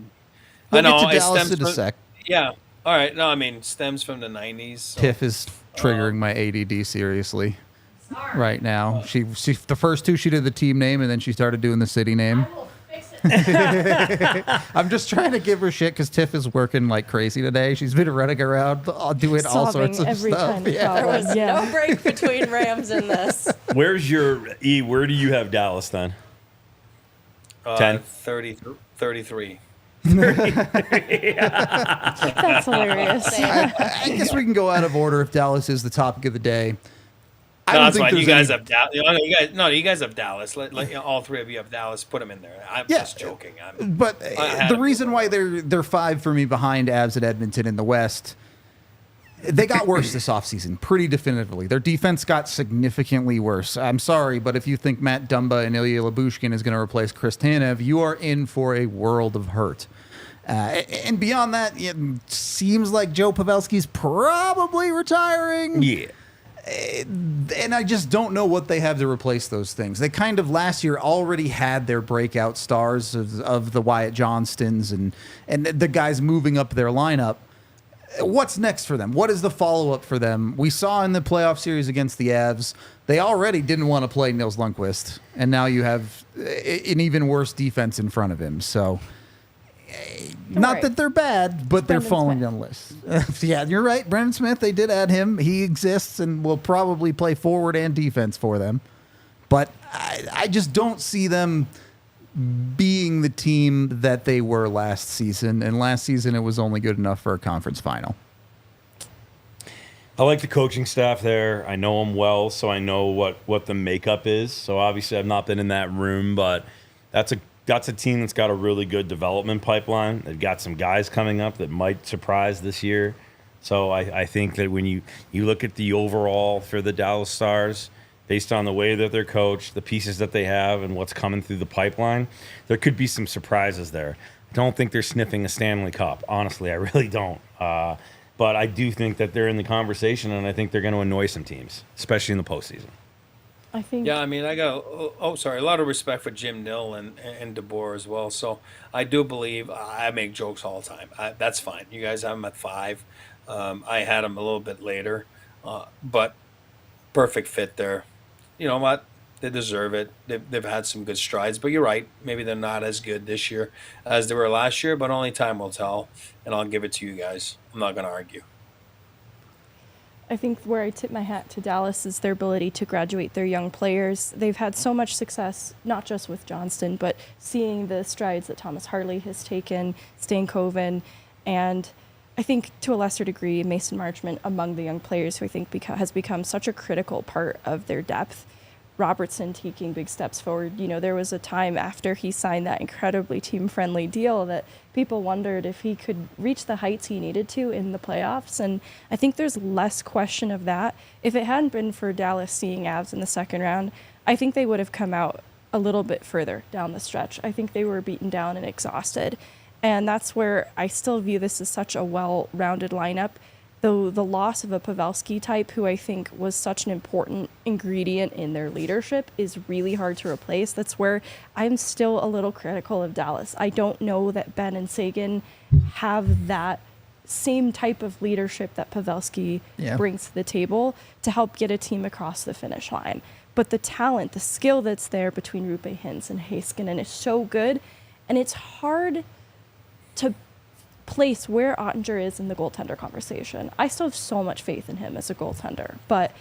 We'll I know. get to It Dallas stems in a from, sec. Yeah. All right. No, I mean, stems from the 90s. So. Tiff is triggering my ADD seriously right now. She the first 2 she did the team name, and then she started doing the city name. I'm just trying to give her shit because Tiff is working like crazy today. She's been running around doing all sorts of every stuff. kind of Yeah. There was no break between Rams and this. Where's your E? Where do you have Dallas then? 10? 33. That's hilarious. I guess we can go out of order if Dallas is the topic of the day. I No, don't that's think fine. You there's guys have Dallas. You guys have Dallas. Let all 3 of you have Dallas. Put them in there. I'm Yeah. just joking. But the reason why they're 5 for me behind Avs and Edmonton in the West, they got worse this offseason, pretty definitively. Their defense got significantly worse. I'm sorry, but if you think Matt Dumba and Ilya Lyubushkin is going to replace Chris Tanev, you are in for a world of hurt. And beyond that, it seems like Joe Pavelski's probably retiring. Yeah. And I just don't know what they have to replace those things. They kind of last year already had their breakout stars of the Wyatt Johnstons and the guys moving up their lineup. What's next for them? What is the follow-up for them? We saw in the playoff series against the Avs, they already didn't want to play Nils Lundqvist, and now you have an even worse defense in front of him. So, not that they're bad, but they're falling down the list. Yeah, you're right. Brendan Smith, they did add him. He exists and will probably play forward and defense for them. But I just don't see them being the team that they were last season. And last season, it was only good enough for a conference final. I like the coaching staff there. I know them well, so I know what the makeup is. So obviously, I've not been in that room, but that's a team that's got a really good development pipeline. They've got some guys coming up that might surprise this year. So I think that when you look at the overall for the Dallas Stars, based on the way that they're coached, the pieces that they have, and what's coming through the pipeline, there could be some surprises there. I don't think they're sniffing a Stanley Cup. Honestly, I really don't. But I do think that they're in the conversation, and I think they're going to annoy some teams, especially in the postseason. I think. Yeah, I mean, I got a lot of respect for Jim Nill and DeBoer as well. So I do believe I make jokes all the time. That's fine. You guys have them at 5. I had them a little bit later, but perfect fit there. You know what? They deserve it. They've had some good strides, but you're right. Maybe they're not as good this year as they were last year, but only time will tell. And I'll give it to you guys. I'm not going to argue. I think where I tip my hat to Dallas is their ability to graduate their young players. They've had so much success, not just with Johnston, but seeing the strides that Thomas Harley has taken, Stankoven, and I think to a lesser degree, Mason Marchment among the young players who I think has become such a critical part of their depth. Robertson taking big steps forward. You know, there was a time after he signed that incredibly team-friendly deal that people wondered if he could reach the heights he needed to in the playoffs, and I think there's less question of that. If it hadn't been for Dallas seeing Avs in the second round, I think they would have come out a little bit further down the stretch. I think they were beaten down and exhausted, and that's where I still view this as such a well-rounded lineup. Though the loss of a Pavelski type, who I think was such an important ingredient in their leadership, is really hard to replace. That's where I'm still a little critical of Dallas. I don't know that Ben and Sagan have that same type of leadership that Pavelski brings to the table to help get a team across the finish line. But the talent, the skill that's there between Rupe Hintz and Heiskanen is so good, and it's hard to place where Ottinger is in the goaltender conversation. I still have so much faith in him as a goaltender, but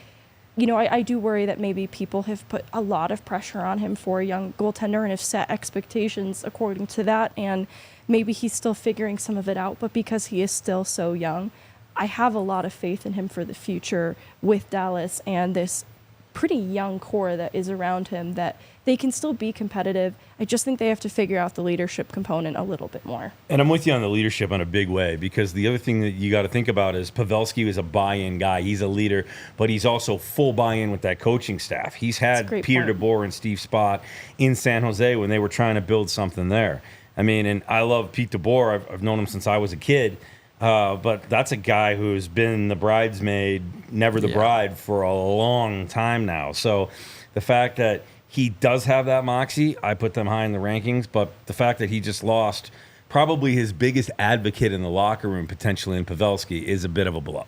you know, I do worry that maybe people have put a lot of pressure on him for a young goaltender and have set expectations according to that, and maybe he's still figuring some of it out, but because he is still so young, I have a lot of faith in him for the future with Dallas and this pretty young core that is around him, that they can still be competitive. I just think they have to figure out the leadership component a little bit more. And I'm with you on the leadership in a big way, because the other thing that you got to think about is Pavelski is a buy-in guy. He's a leader, but he's also full buy-in with that coaching staff. He's had Peter DeBoer and Steve Spott in San Jose when they were trying to build something there. I mean, and I love Pete DeBoer. I've known him since I was a kid. But that's a guy who's been the bridesmaid, never the bride, for a long time now. So the fact that he does have that moxie, I put them high in the rankings. But the fact that he just lost probably his biggest advocate in the locker room, potentially in Pavelski, is a bit of a blow.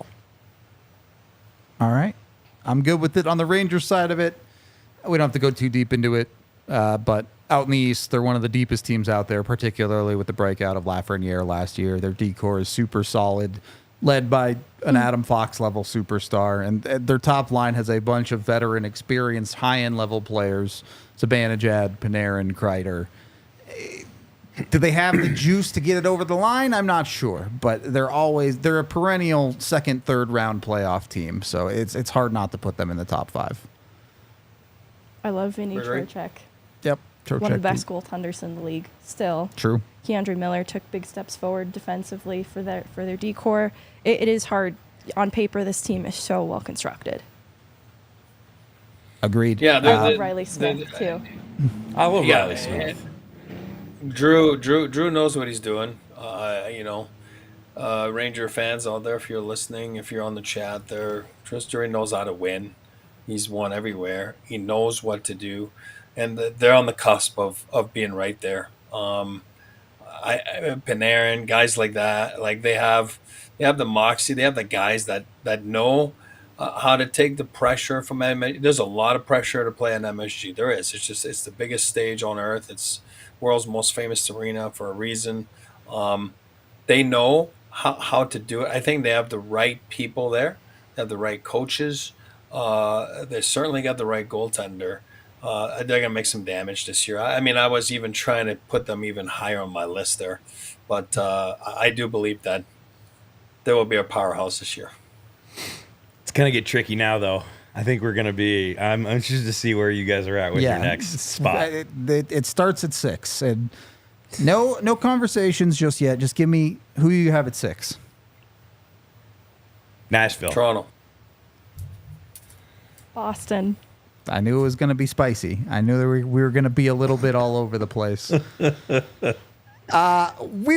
All right. I'm good with it. On the Rangers side of it, we don't have to go too deep into it. But out in the East, they're one of the deepest teams out there, particularly with the breakout of Lafreniere last year. Their D-core is super solid, led by an Adam Fox-level superstar. And their top line has a bunch of veteran, experienced, high-end level players. Zibanejad, Panarin, Kreider. Do they have the juice to get it over the line? I'm not sure. But they're a perennial second, third round playoff team. So it's hard not to put them in the top 5. I love Vinny Trocheck. Yep. One of the best goaltenders in the league, still. True. Keandre Miller took big steps forward defensively for their D-core. It is hard. On paper, this team is so well constructed. Agreed. Yeah, I love Riley Smith, too. I love Riley Smith. Drew knows what he's doing. Ranger fans out there, if you're listening, if you're on the chat there, Drew knows how to win. He's won everywhere. He knows what to do, and they're on the cusp of being right there. Panarin, guys like that, like they have the moxie. They have the guys that know how to take the pressure from MSG. There's a lot of pressure to play on MSG. There is. It's the biggest stage on earth. It's world's most famous arena for a reason. They know how to do it. I think they have the right people there. They have the right coaches. They certainly got the right goaltender. They're going to make some damage this year. I mean, I was even trying to put them even higher on my list there. But I do believe that they will be a powerhouse this year. It's going to get tricky now, though. I think we're going to be – I'm interested to see where you guys are at with your next spot. It starts at 6. And no conversations just yet. Just give me who you have at 6. Nashville. Toronto. Boston. I knew it was going to be spicy. I knew that we were going to be a little bit all over the place. We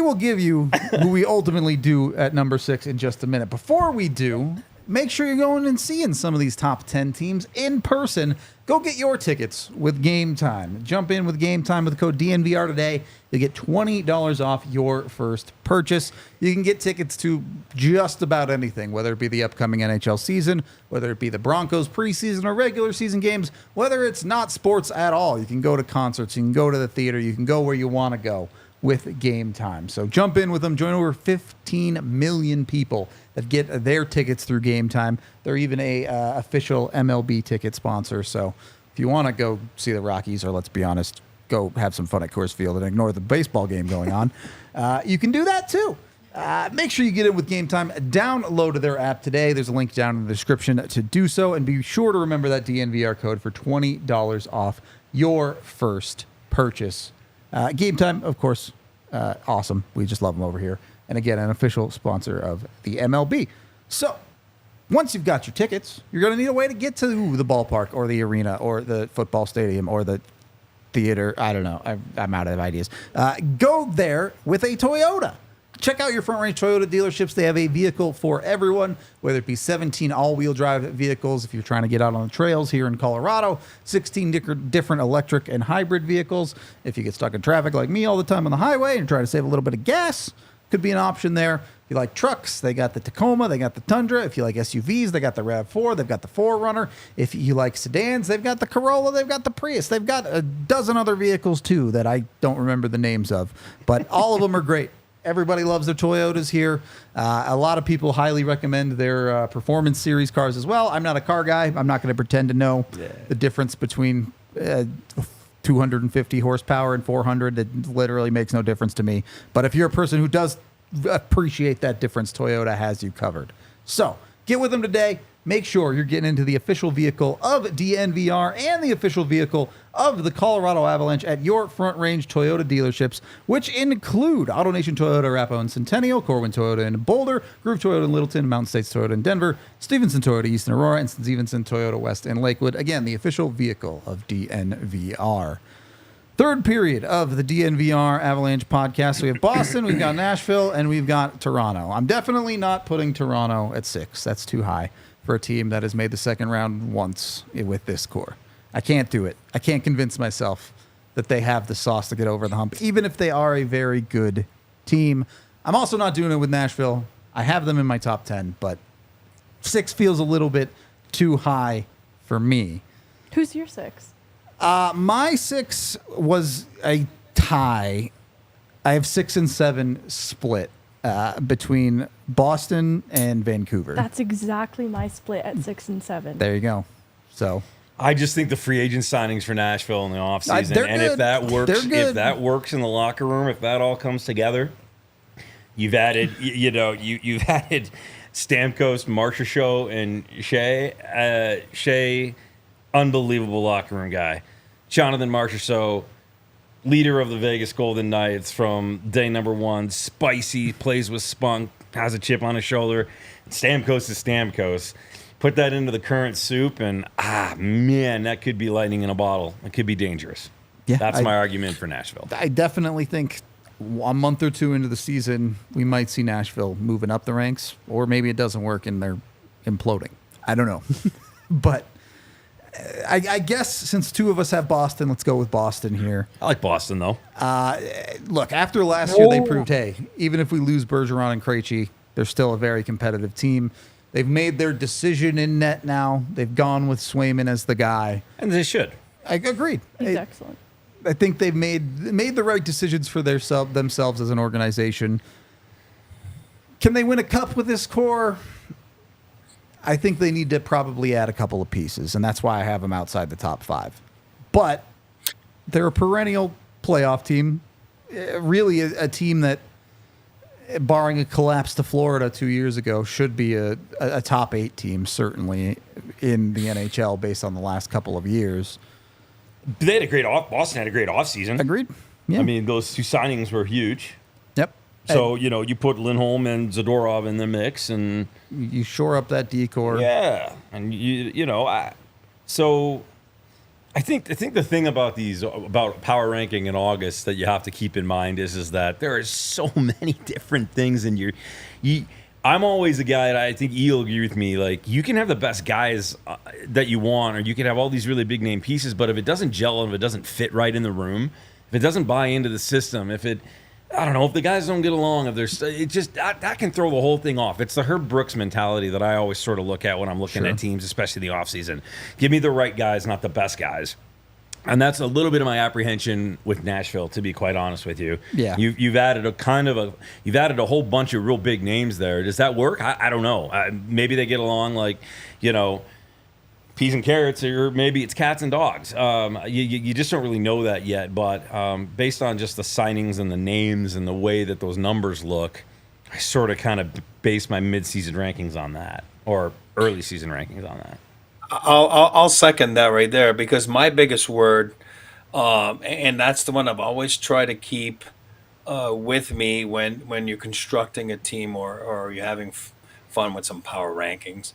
will give you who we ultimately do at number 6 in just a minute. Before we do, make sure you're going and seeing some of these top 10 teams in person. Go get your tickets with Game Time. Jump in with Game Time with the code DNVR today. You'll get $20 off your first purchase. You can get tickets to just about anything, whether it be the upcoming NHL season, whether it be the Broncos preseason or regular season games, whether it's not sports at all. You can go to concerts, you can go to the theater, you can go where you want to go with Game Time. So jump in with them. Join over 15 million people that get their tickets through Game Time. They're even a official MLB ticket sponsor. So if you want to go see the Rockies, or let's be honest, go have some fun at Coors Field and ignore the baseball game going on, you can do that too. Make sure you get in with Game Time. Download their app today. There's a link down in the description to do so. And be sure to remember that DNVR code for $20 off your first purchase. Game Time, of course, awesome. We just love them over here. And again, an official sponsor of the MLB. So once you've got your tickets, you're going to need a way to get to the ballpark or the arena or the football stadium or the theater. I don't know. I'm out of ideas. Go there with a Toyota. Check out your Front Range Toyota dealerships. They have a vehicle for everyone, whether it be 17 all-wheel drive vehicles if you're trying to get out on the trails here in Colorado, 16 different electric and hybrid vehicles. If you get stuck in traffic like me all the time on the highway and try to save a little bit of gas, could be an option there. If you like trucks, they got the Tacoma, they got the Tundra. If you like SUVs, they got the RAV4, they've got the 4Runner. If you like sedans, they've got the Corolla, they've got the Prius. They've got a dozen other vehicles too that I don't remember the names of, but all of them are great. Everybody loves their Toyotas here. A lot of people highly recommend their Performance Series cars as well. I'm not a car guy. I'm not going to pretend to know the difference between 250 horsepower and 400. It literally makes no difference to me. But if you're a person who does appreciate that difference, Toyota has you covered. So get with them today. Make sure you're getting into the official vehicle of DNVR and the official vehicle of the Colorado Avalanche at your Front Range Toyota dealerships, which include AutoNation Toyota, Arapahoe and Centennial, Corwin Toyota in Boulder, Groove Toyota in Littleton, Mountain States Toyota in Denver, Stevenson Toyota East in Aurora, and Stevenson Toyota West in Lakewood. Again, the official vehicle of DNVR. Third period of the DNVR Avalanche podcast. So we have Boston, we've got Nashville, and we've got Toronto. I'm definitely not putting Toronto at 6. That's too high for a team that has made the second round once with this core. I can't do it. I can't convince myself that they have the sauce to get over the hump, even if they are a very good team. I'm also not doing it with Nashville. I have them in my top 10, but 6 feels a little bit too high for me. Who's your 6? My 6 was a tie. I have 6 and 7 split between Boston and Vancouver. That's exactly my split at 6 and 7. There you go. So I just think the free agent signings for Nashville in the offseason, and good. if that works in the locker room, if that all comes together, you've added, you've added Stamkos, Marchessault, and Shea. Shea, unbelievable locker room guy. Jonathan Marchessault, leader of the Vegas Golden Knights from day number 1, spicy, plays with spunk, has a chip on his shoulder. Stamkos is Stamkos. Put that into the current soup, and man, that could be lightning in a bottle. It could be dangerous. Yeah, that's my argument for Nashville. I definitely think a month or 2 into the season, we might see Nashville moving up the ranks, or maybe it doesn't work and they're imploding. I don't know. But I guess since two of us have Boston, let's go with Boston here. I like Boston, though. Look, after last year, they proved, hey, even if we lose Bergeron and Krejci, they're still a very competitive team. They've made their decision in net now. They've gone with Swayman as the guy. And they should. I agreed. He's excellent. I think they've made the right decisions for themselves as an organization. Can they win a cup with this core? I think they need to probably add a couple of pieces, and that's why I have them outside the top 5. But they're a perennial playoff team, really a team that, barring a collapse to Florida 2 years ago, should be a top 8 team, certainly, in the NHL based on the last couple of years. They had a great Boston had a great offseason. Agreed. Yeah. I mean, those 2 signings were huge. Yep. So, you put Lindholm and Zadorov in the mix, and You shore up that decor. yeah, and so I think the thing about power ranking in August that you have to keep in mind is that there are so many different things in I'm always a guy, and I think you'll agree with me, like, you can have the best guys that you want, or you can have all these really big name pieces, but if it doesn't gel and if it doesn't fit right in the room, if it doesn't buy into the system, if the guys don't get along, if there's, it just, that can throw the whole thing off. It's the Herb Brooks mentality that I always sort of look at when I'm looking at teams, especially the offseason. Give me the right guys, not the best guys. And that's a little bit of my apprehension with Nashville, to be quite honest with you. Yeah. You've added a whole bunch of real big names there. Does that work? I don't know. Maybe they get along like, peas and carrots, or maybe it's cats and dogs. You just don't really know that yet. But based on just the signings and the names and the way that those numbers look, I sort of kind of base my mid-season rankings on that, or early season rankings on that. I'll second that right there, because my biggest word, and that's the one I've always tried to keep with me when you're constructing a team or you're having fun with some power rankings,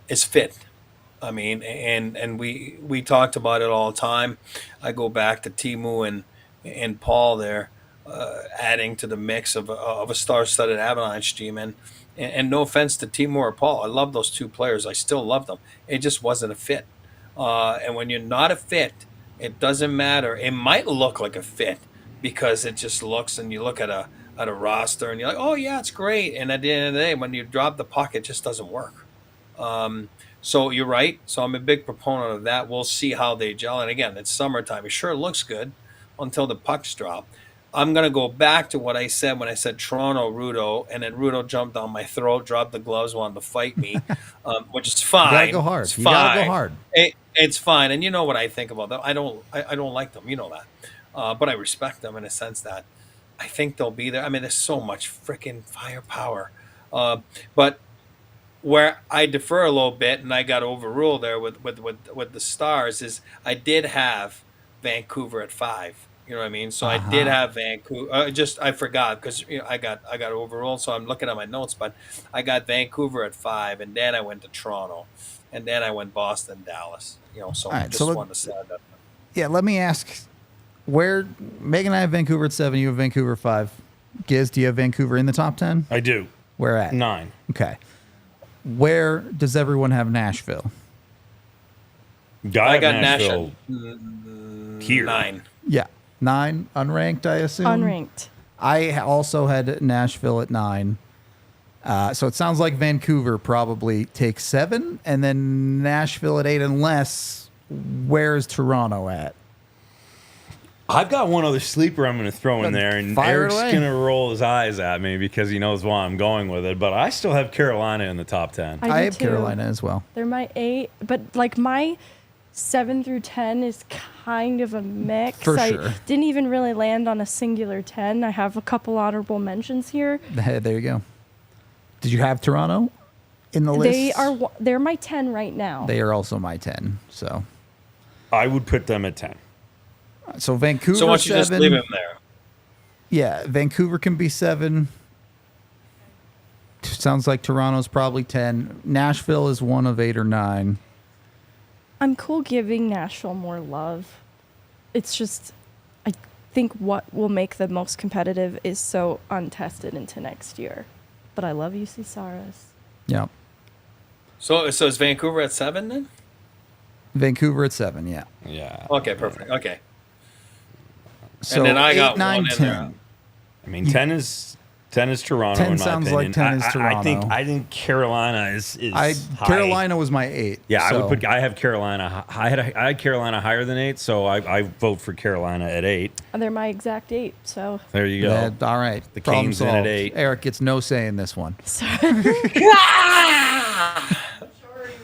is fit. I mean, and we talked about it all the time. I go back to Timu and Paul there, adding to the mix of a star-studded Avalanche team. And no offense to Timu or Paul, I love those 2 players. I still love them. It just wasn't a fit. And when you're not a fit, it doesn't matter. It might look like a fit because it just looks, and you look at a roster and you're like, oh yeah, it's great. And at the end of the day, when you drop the puck, it just doesn't work. So you're right. So I'm a big proponent of that. We'll see how they gel. And again, it's summertime. It sure looks good until the pucks drop. I'm going to go back to what I said when I said Toronto, Rudo, and then Rudo jumped on my throat, dropped the gloves, wanted to fight me, which is fine. You gotta go hard. It's You fine. gotta go hard. It's fine. And you know what I think about them. I don't like them. You know that. But I respect them in a sense that I think they'll be there. I mean, there's so much freaking firepower. But where I defer a little bit, and I got overruled there with the Stars, is I did have Vancouver at 5. You know what I mean? So I did have Vancouver. I forgot because I got overruled. So I'm looking at my notes, but I got Vancouver at 5, and then I went to Toronto, and then I went Boston, Dallas. So I just wanted to say that. Yeah, let me ask, where Megan and I have Vancouver at 7, you have Vancouver 5. Giz, do you have Vancouver in the top 10? I do. Where at? 9. Okay. Where does everyone have Nashville? I got Nashville here. 9. Yeah. 9, unranked, I assume? Unranked. I also had Nashville at 9. So it sounds like Vancouver probably takes 7, and then Nashville at 8, unless, where's Toronto at? I've got one other sleeper I'm going to throw in there, and Fire Eric's away. going to roll his eyes at me because he knows why I'm going with it, but I still have Carolina in the top 10. I do have too. Carolina as well. They're my 8, but like my 7 through 10 is kind of a mix. For I sure. didn't even really land on a singular 10. I have a couple honorable mentions here. There you go. Did you have Toronto in the list? They're my 10 right now. They are also my 10. So I would put them at 10. Vancouver. So why don't you 7. just leave him there? Yeah, Vancouver can be 7. Sounds like Toronto's probably 10. Nashville is one of 8 or 9. I'm cool giving Nashville more love. It's just, I think what will make them most competitive is so untested into next year. But I love UC Saras. Yeah. So is Vancouver at 7 then? Vancouver at 7, yeah. Yeah. Okay, perfect. Okay. So And then I 8, got 9, one in 10. there. I mean, 10 is Toronto. 10 in my sounds opinion. like 10 is Toronto. I think Carolina is high. Carolina was my 8. Yeah, so. I have Carolina. I had Carolina higher than 8, so I vote for Carolina at 8. And they're my exact 8, so There you go. All right. The Problem Canes in at solved. 8. Eric gets no say in this one.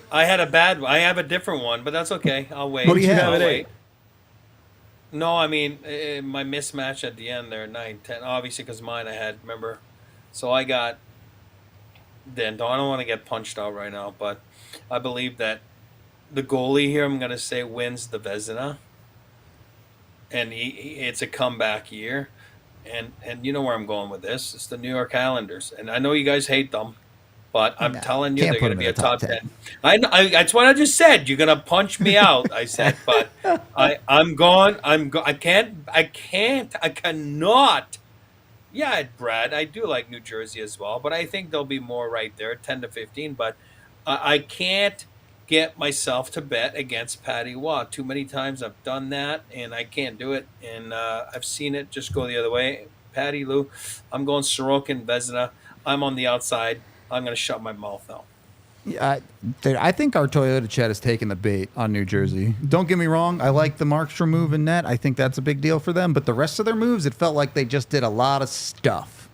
I have a different one, but that's okay. I'll wait. What do you have I'll at wait. No, I mean, my mismatch at the end there, 9, 10. Obviously, because mine I had, remember? So I got. Then I don't want to get punched out right now, but I believe that the goalie here, I'm going to say, wins the Vezina. And it's a comeback year. And you know where I'm going with this. It's the New York Islanders. And I know you guys hate them. But I'm telling you, can't they're put going to them be in a the top top 10. I that's what I just said. You're going to punch me out. I said, but I'm gone. I cannot. Yeah, Brad, I do like New Jersey as well, but I think they'll be more right there, 10 to 15. But I can't get myself to bet against Patty Waugh. Too many times I've done that, and I can't do it. And I've seen it just go the other way. Patty, Lou, I'm going Sorokin, Vezina. I'm on the outside. I'm going to shut my mouth now. Yeah, I think our Toyota Chet has taken the bait on New Jersey. Don't get me wrong. I like the Markstrom move in net. I think that's a big deal for them. But the rest of their moves, it felt like they just did a lot of stuff.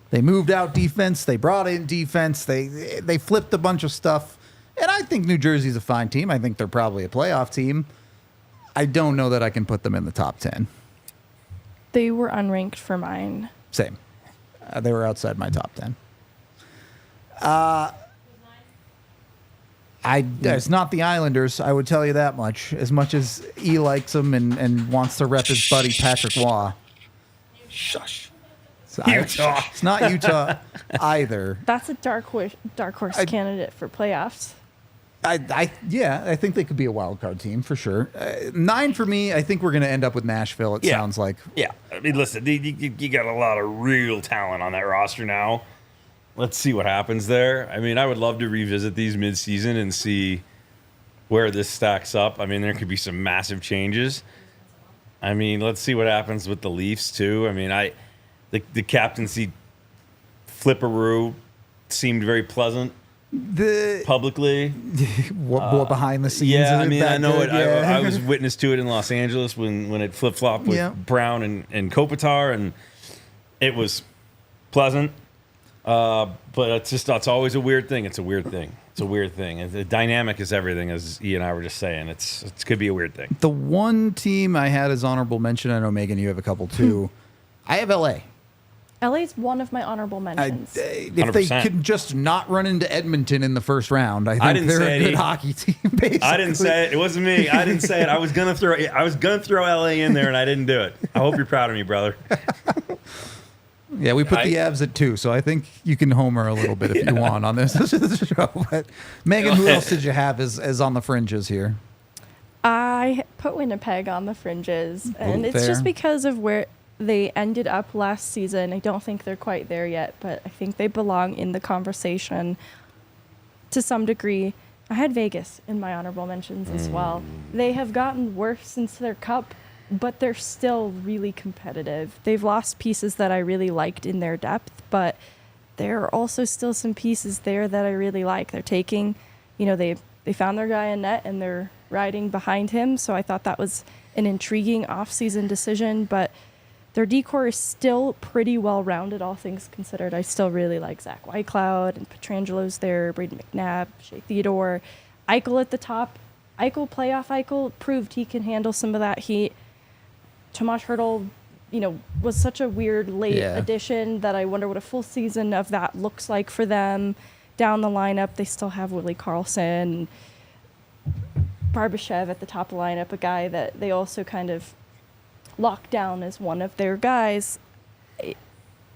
They moved out defense. They brought in defense. They flipped a bunch of stuff. And I think New Jersey's a fine team. I think they're probably a playoff team. I don't know that I can put them in the top 10. they were unranked for mine. Same. They were outside my top 10. It's not the Islanders, I would tell you that much. As much as E likes them and wants to rep his buddy Patrick Waugh. Shush. Utah. It's not Utah either. That's a dark horse candidate for playoffs. I think they could be a wild card team for sure. 9 for me. I think we're going to end up with Nashville. It sounds like. Yeah, I mean, listen, you got a lot of real talent on that roster now. Let's see what happens there. I mean, I would love to revisit these midseason and see where this stacks up. I mean, there could be some massive changes. I mean, let's see what happens with the Leafs too. I mean, the captaincy flipperoo seemed very pleasant. Publicly, what behind the scenes? Yeah, I mean, I know good? it. Yeah. I was witness to it in Los Angeles when it flip flopped with Brown and Kopitar, and it was pleasant. But it's always a weird thing. It's a weird thing. And the dynamic is everything, as E and I were just saying. It could be a weird thing. The one team I had as honorable mention, I know Megan, you have a couple too. I have LA. LA's one of my honorable mentions. If 100%. they could just not run into Edmonton in the first round, I think didn't they're say a good it. hockey team. Basically. I didn't say it. It wasn't me. I didn't say it. I was gonna throw LA in there, and I didn't do it. I hope you're proud of me, brother. Yeah, we put the Avs at 2, so I think you can homer a little bit if you want on this show. But Megan, who else did you have as on the fringes here? I put Winnipeg on the fringes, and it's fair. just because of where they ended up last season. I don't think they're quite there yet, but I think they belong in the conversation to some degree. I had Vegas in my honorable mentions as well. They have gotten worse since their cup, but they're still really competitive. They've lost pieces that I really liked in their depth, but there are also still some pieces there that I really like. They're taking, they found their guy in net and they're riding behind him, so I thought that was an intriguing off-season decision, but their decor is still pretty well-rounded, all things considered. I still really like Zach Whitecloud, and Petrangelo's there, Braden McNabb, Shea Theodore, Eichel at the top. Playoff Eichel, proved he can handle some of that heat. Tomas Hertl, was such a weird late addition that I wonder what a full season of that looks like for them. Down the lineup, they still have Willie Karlsson, Barbashev at the top of the lineup, a guy that they also kind of locked down as one of their guys.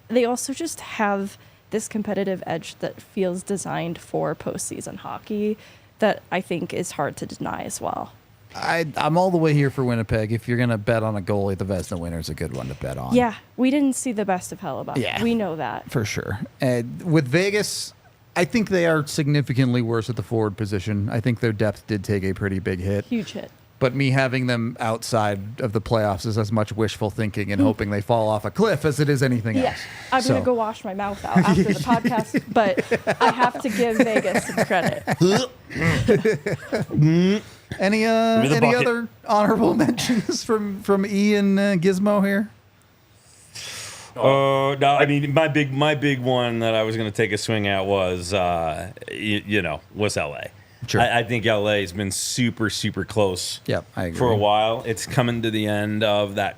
They also just have this competitive edge that feels designed for postseason hockey that I think is hard to deny as well. I'm all the way here for Winnipeg. If you're going to bet on a goalie, the Vezina winner is a good one to bet on. Yeah, we didn't see the best of Hellebuck. Yeah. We know that. For sure. With Vegas, I think they are significantly worse at the forward position. I think their depth did take a pretty big hit. Huge hit. But me having them outside of the playoffs is as much wishful thinking and hoping they fall off a cliff as it is anything Yeah, else. I'm going to go wash my mouth out after the podcast, but I have to give Vegas some credit. Any bucket. other honorable mentions from Ian Gizmo here? No, I mean my big one that I was going to take a swing at was was LA. Sure. I think LA has been super close. Yep, I agree. For a while. It's coming to the end of that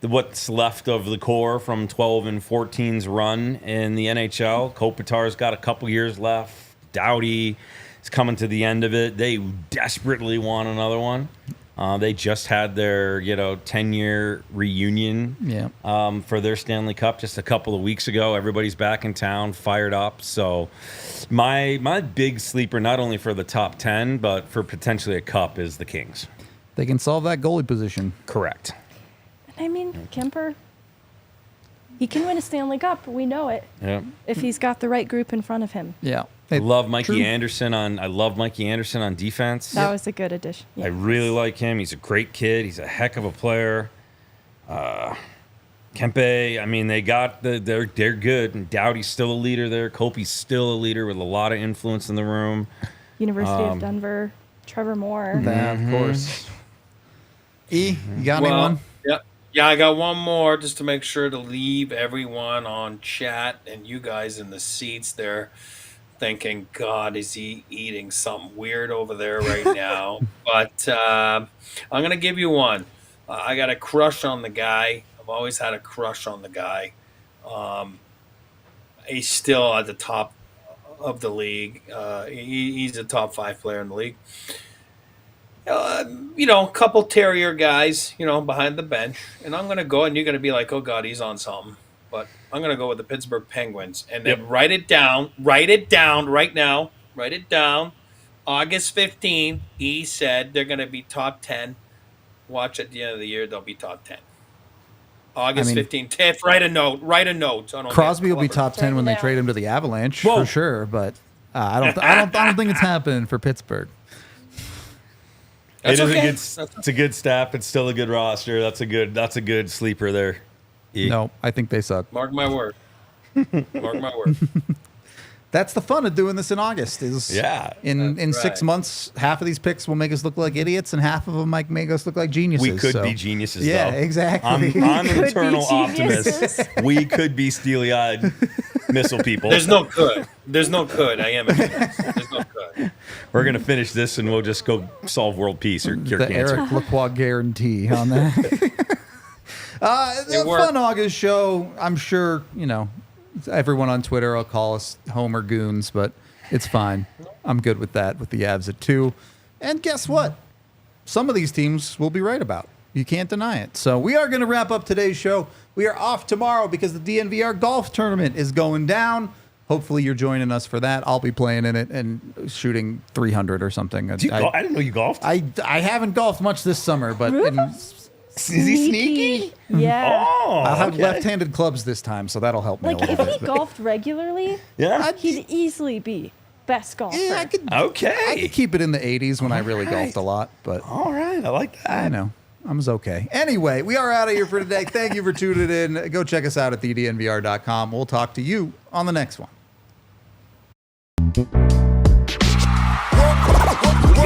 what's left of the core from 12 and 14's run in the NHL. Kopitar's got a couple years left. Doughty is coming to the end of it. They desperately want another one. They just had their 10-year reunion for their Stanley Cup just a couple of weeks ago. Everybody's back in town, fired up. So my big sleeper, not only for the top 10, but for potentially a cup, is the Kings. They can solve that goalie position. Correct. I mean, Kemper, he can win a Stanley Cup. We know it. Yeah. If he's got the right group in front of him. Yeah. I love Mikey Anderson on defense. That was a good addition. Yeah. I really like him. He's a great kid. He's a heck of a player. Kempe, I mean, they're good. And Doughty's still a leader there. Kopi's still a leader with a lot of influence in the room. University of Denver, Trevor Moore. That, of course. E, you got anyone? Yeah, I got one more just to make sure to leave everyone on chat and you guys in the seats there thinking, God, is he eating something weird over there right now? But I'm going to give you one. I got a crush on the guy. I've always had a crush on the guy. He's still at the top of the league. He's a top 5 player in the league. A couple Terrier guys, behind the bench. And I'm going to go, and you're going to be like, oh, God, he's on something. But I'm going to go with the Pittsburgh Penguins. And then write it down right now. Write it down. August 15, he said they're going to be top 10. Watch at the end of the year, they'll be top 10. August 15. Tiff, write a note. So Crosby will be top 10 when they trade him to the Avalanche, for sure. But I don't think it's happening for Pittsburgh. That's okay. It's a good staff. It's still a good roster. That's a good sleeper there. No, I think they suck. Mark my word. Mark my word. That's the fun of doing this in August. In 6 months, half of these picks will make us look like idiots, and half of them might make us look like geniuses. We could be geniuses. Yeah, though. exactly. I'm an eternal optimist. We could be steely-eyed missile people. There's no could. I am a genius. There's no could. We're gonna finish this, and we'll just go solve world peace or cure the cancer. Eric Lacroix guarantee on that. It's a fun August show. I'm sure everyone on Twitter will call us Homer goons, but it's fine. I'm good with that. With the Avs at 2, and guess what? Some of these teams we'll be right about. You can't deny it. So we are going to wrap up today's show. We are off tomorrow because the DNVR golf tournament is going down. Hopefully you're joining us for that. I'll be playing in it and shooting 300 or something. I didn't know you golfed. I haven't golfed much this summer, but is he sneaky? Yeah. Oh, I'll have left-handed clubs this time, so that'll help me a little if bit. he golfed regularly, he'd easily be best golfer. Yeah, I could keep it in the 80s when I really golfed a lot. But all right, I like that. I know. I was okay. Anyway, we are out of here for today. Thank you for tuning in. Go check us out at thednvr.com. We'll talk to you on the next one. We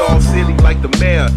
all silly like the mayor.